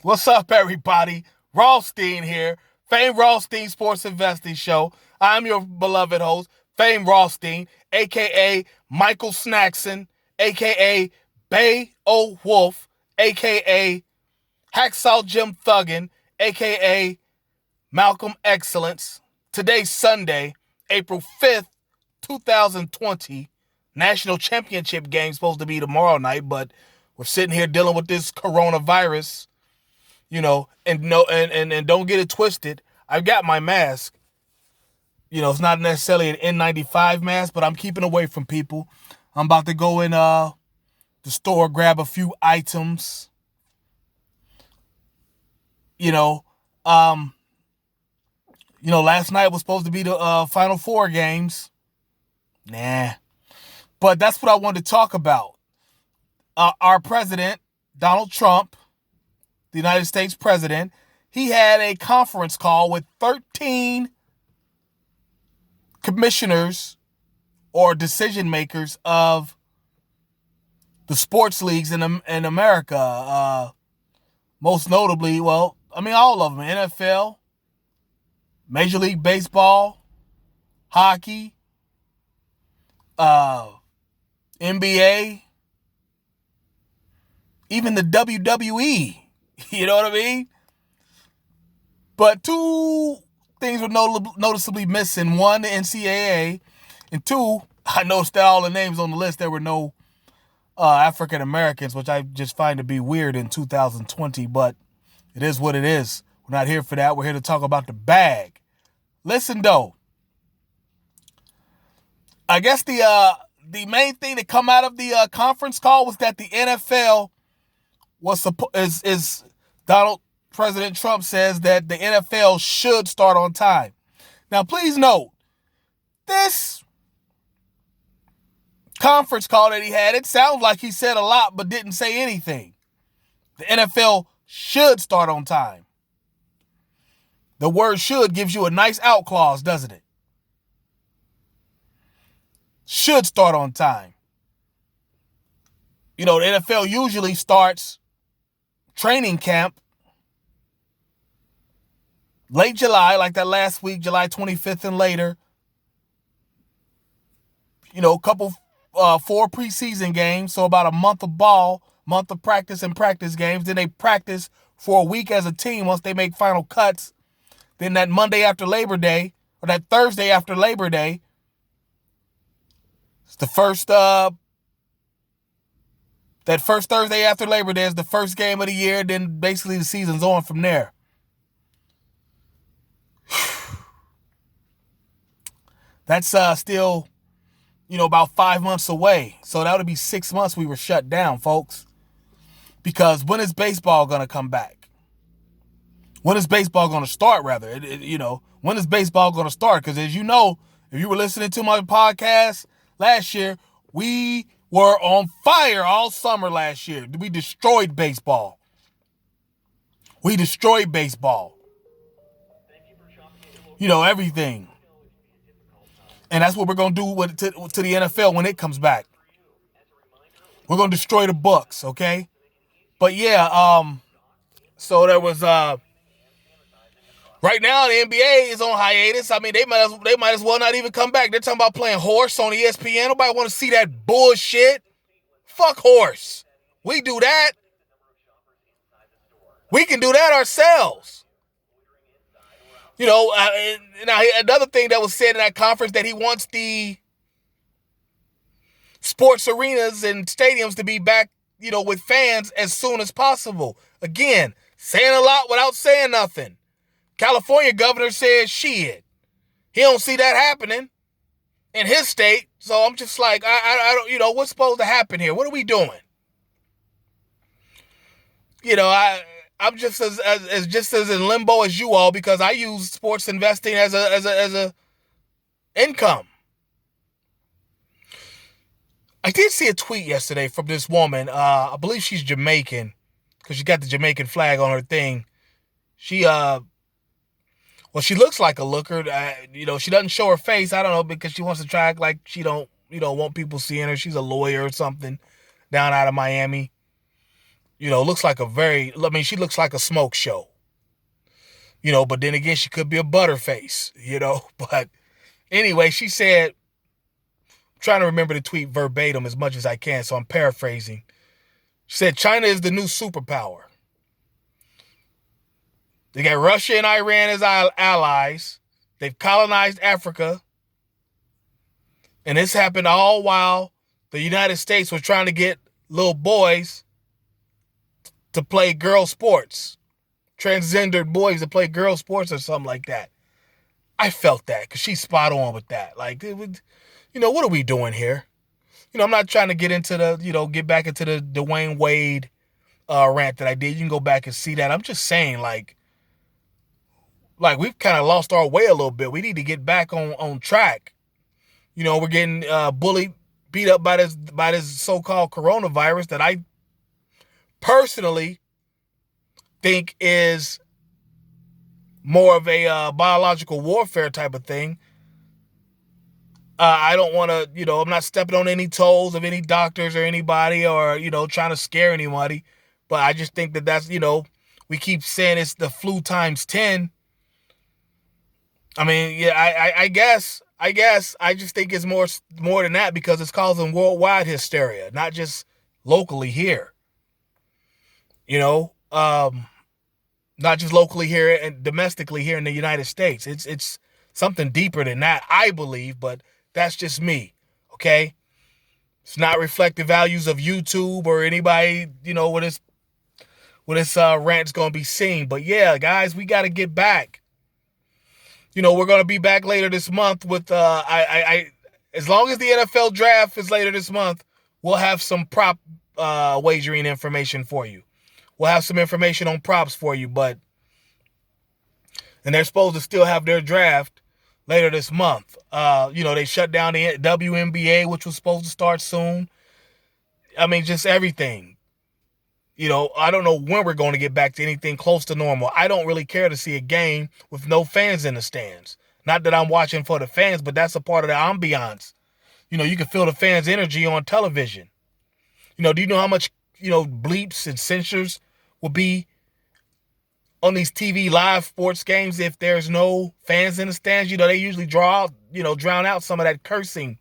What's up, everybody? Rothstein here, famed Rothstein Sports Investing Show. I'm your beloved host, famed Rothstein, a.k.a. Michael Snackson, a.k.a. Bay O Wolf, a.k.a. Hacksaw Jim Thuggin, a.k.a. Malcolm Excellence. Today's Sunday, April 5th, 2020. National Championship game supposed to be tomorrow night, but we're sitting here dealing with this coronavirus. And don't get it twisted. I've got my mask. It's not necessarily an N95 mask, but I'm keeping away from people. I'm about to go in the store, grab a few items. Last night was supposed to be the Final Four games. Nah. But that's what I wanted to talk about. Our president, Donald Trump, the United States president, he had a conference call with 13 commissioners or decision makers of the sports leagues in America. Most notably, all of them: NFL, Major League Baseball, hockey, NBA, even the WWE. You know what I mean? But two things were noticeably missing. One, the NCAA. And two, I noticed that all the names on the list, there were no African Americans, which I just find to be weird in 2020. But it is what it is. We're not here for that. We're here to talk about the bag. Listen, though. I guess the main thing that come out of the conference call was that the NFL President Trump says that the NFL should start on time. Now, please note, this conference call that he had, it sounds like he said a lot but didn't say anything. The NFL should start on time. The word should gives you a nice out clause, doesn't it? Should start on time. The NFL usually starts training camp late July, like that last week, July 25th and later. Four preseason games, so about a month of practice and practice games. Then they practice for a week as a team once they make final cuts. Then that Monday after Labor Day, or that Thursday after Labor Day, it's the first that first Thursday after Labor Day is the first game of the year. Then basically the season's on from there. That's still, about 5 months away. So that would be 6 months we were shut down, folks. Because when is baseball going to come back? When is baseball going to start, rather? When is baseball going to start? Because as you know, if you were listening to my podcast last year, we were on fire all summer last year. We destroyed baseball. Everything. And that's what we're going to do to the NFL when it comes back. We're going to destroy the books, okay? But yeah, so there was right now the NBA is on hiatus. I mean, they might as well not even come back. They're talking about playing horse on ESPN. Nobody want to see that bullshit. Fuck horse. We do that. We can do that ourselves. Now, another thing that was said in that conference, that he wants the sports arenas and stadiums to be back, with fans as soon as possible. Again, saying a lot without saying nothing. California governor says shit. He don't see that happening in his state. So I'm just like, I don't, what's supposed to happen here? What are we doing? I'm just as in limbo as you all, because I use sports investing as a income. I did see a tweet yesterday from this woman. I believe she's Jamaican, because she got the Jamaican flag on her thing. She looks like a looker. She doesn't show her face. I don't know, because she wants to try act like she don't want people seeing her. She's a lawyer or something down out of Miami. looks like she looks like a smoke show. But then again, she could be a butterface, But anyway, she said, I'm trying to remember the tweet verbatim as much as I can, so I'm paraphrasing. She said, China is the new superpower. They got Russia and Iran as allies. They've colonized Africa. And this happened all while the United States was trying to get little boys to play girl sports. Transgendered boys to play girl sports or something like that. I felt that because she's spot on with that. Like, what are we doing here? I'm not trying to get into get back into the Dwayne Wade rant that I did. You can go back and see that. I'm just saying, like we've kind of lost our way a little bit. We need to get back on track. We're getting bullied, beat up by this so-called coronavirus that I personally think is more of a biological warfare type of thing. I don't want to, I'm not stepping on any toes of any doctors or anybody or, trying to scare anybody. But I just think that's, we keep saying it's the flu times 10. I mean, yeah, I guess I just think it's more than that because it's causing worldwide hysteria, not just locally here. Not just locally here and domestically here in the United States. It's something deeper than that, I believe, but that's just me, okay? It's not reflective values of YouTube or anybody, what this rant's going to be seen. But yeah, guys, we got to get back. We're going to be back later this month with, as long as the NFL draft is later this month, we'll have some prop wagering information for you. We'll have some information on props for you, and they're supposed to still have their draft later this month. They shut down the WNBA, which was supposed to start soon. I mean, just everything. I don't know when we're going to get back to anything close to normal. I don't really care to see a game with no fans in the stands. Not that I'm watching for the fans, but that's a part of the ambiance. You can feel the fans' energy on television. Do you know how much, bleeps and censors will be on these TV live sports games if there's no fans in the stands? They usually drown out some of that cursing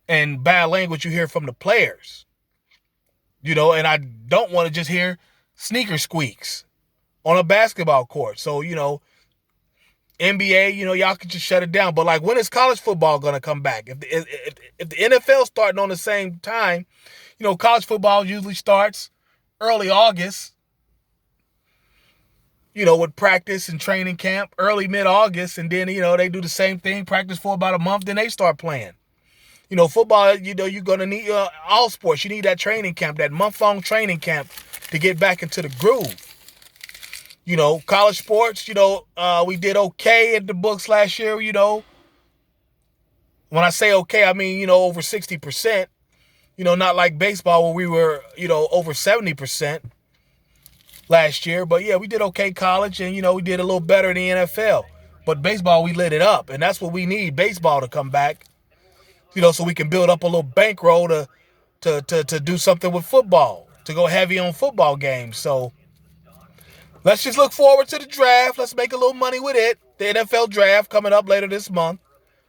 and bad language you hear from the players. And I don't want to just hear sneaker squeaks on a basketball court. So, NBA, y'all can just shut it down. But like, when is college football going to come back? If the NFL starting on the same time, college football usually starts early August, with practice and training camp, early mid-August. And then, they do the same thing, practice for about a month, then they start playing. Football, you're going to need all sports. You need that training camp, that month-long training camp to get back into the groove. College sports, we did okay at the books last year, When I say okay, I mean, over 60%. Not like baseball where we were, over 70% last year. But yeah, we did okay college and, we did a little better in the NFL. But baseball, we lit it up. And that's what we need, baseball to come back. So we can build up a little bankroll to do something with football, to go heavy on football games. So let's just look forward to the draft. Let's make a little money with it. The NFL draft coming up later this month.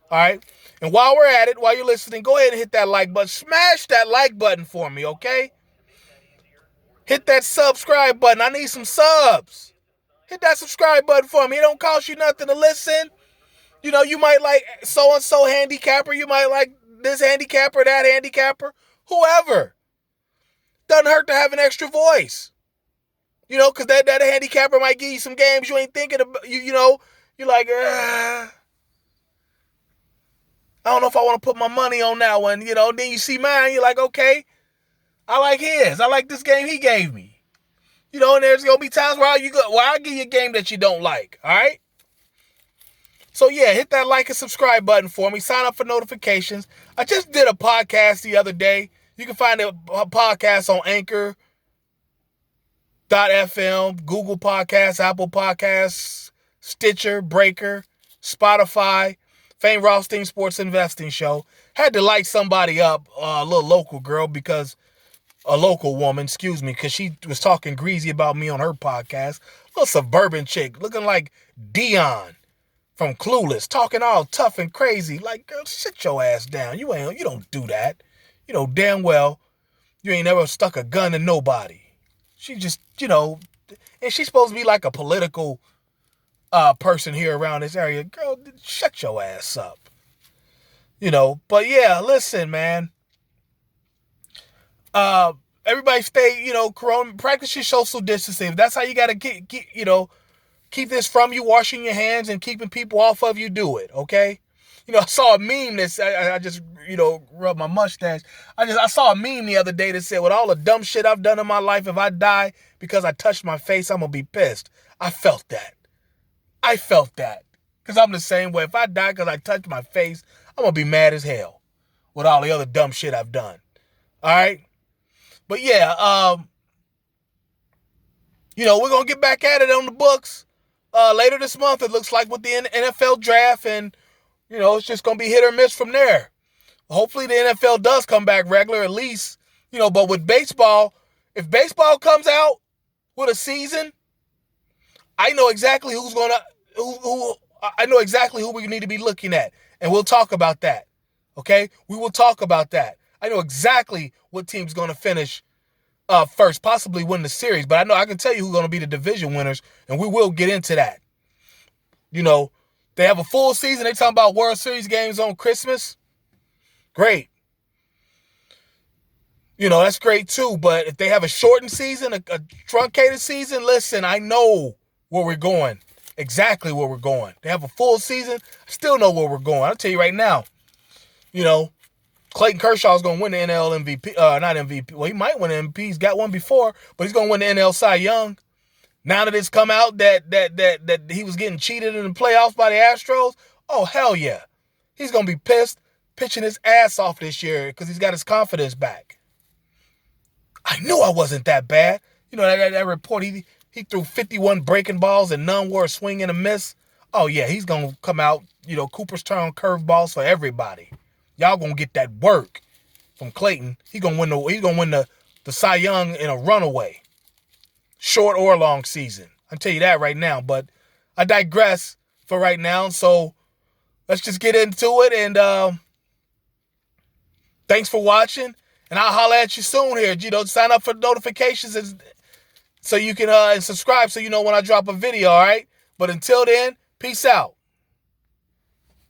All right. And while we're at it, while you're listening, go ahead and hit that like button. Smash that like button for me, okay? Hit that subscribe button. I need some subs. Hit that subscribe button for me. It don't cost you nothing to listen. You might like so-and-so handicapper. You might like this handicapper, that handicapper. Whoever. Doesn't hurt to have an extra voice. Because that handicapper might give you some games you ain't thinking about. You're like, I don't know if I want to put my money on that one. Then you see mine. You're like, okay, I like his. I like this game he gave me. And there's going to be times where I'll give you a game that you don't like. All right? So yeah, hit that like and subscribe button for me. Sign up for notifications. I just did a podcast the other day. You can find a podcast on Anchor.fm, Google Podcasts, Apple Podcasts, Stitcher, Breaker, Spotify, Fame Rothstein Sports Investing Show. Had to light somebody up, a little local girl, because a local woman, excuse me, because she was talking greasy about me on her podcast. A little suburban chick looking like Dion from Clueless, talking all tough and crazy. Like, girl, sit your ass down. You don't do that. You know damn well you ain't never stuck a gun in nobody. She just, and she's supposed to be like a political person here around this area. Girl, shut your ass up. But yeah, listen, man. Everybody stay, corona, practice your social distancing. That's how you got to keep this from you, washing your hands and keeping people off of you. Do it, okay? I saw a meme that I just, rubbed my mustache. I saw a meme the other day that said, with all the dumb shit I've done in my life, if I die because I touched my face, I'm going to be pissed. I felt that. Because I'm the same way. If I die because I touched my face, I'm going to be mad as hell with all the other dumb shit I've done. All right? But yeah, we're going to get back at it on the books later this month, it looks like, with the NFL draft. And, it's just going to be hit or miss from there. Hopefully the NFL does come back regular at least, but with baseball, if baseball comes out with a season, I know exactly I know exactly who we need to be looking at. And we'll talk about that. Okay? We will talk about that. I know exactly what team's going to finish first, possibly win the series. But I can tell you who's going to be the division winners, and we will get into that. They have a full season. They talking about World Series games on Christmas. Great. That's great too. But if they have a shortened season, a truncated season, listen, I know where we're going. Exactly where we're going. They have a full season. I still know where we're going. I'll tell you right now. Clayton Kershaw's going to win the NL MVP. Not MVP. Well, he might win MVP. He's got one before, but he's going to win the NL Cy Young. Now that it's come out that he was getting cheated in the playoffs by the Astros, oh, hell yeah. He's going to be pissed, pitching his ass off this year because he's got his confidence back. I knew I wasn't that bad. That report, he threw 51 breaking balls and none were a swing and a miss. Oh, yeah, he's going to come out, Cooperstown curveballs for everybody. Y'all going to get that work from Clayton. He's going to win the Cy Young in a runaway. Short or long season. I'll tell you that right now. But I digress for right now. So let's just get into it. And thanks for watching. And I'll holler at you soon here. Sign up for notifications so you can and subscribe so you know when I drop a video, all right? But until then, peace out.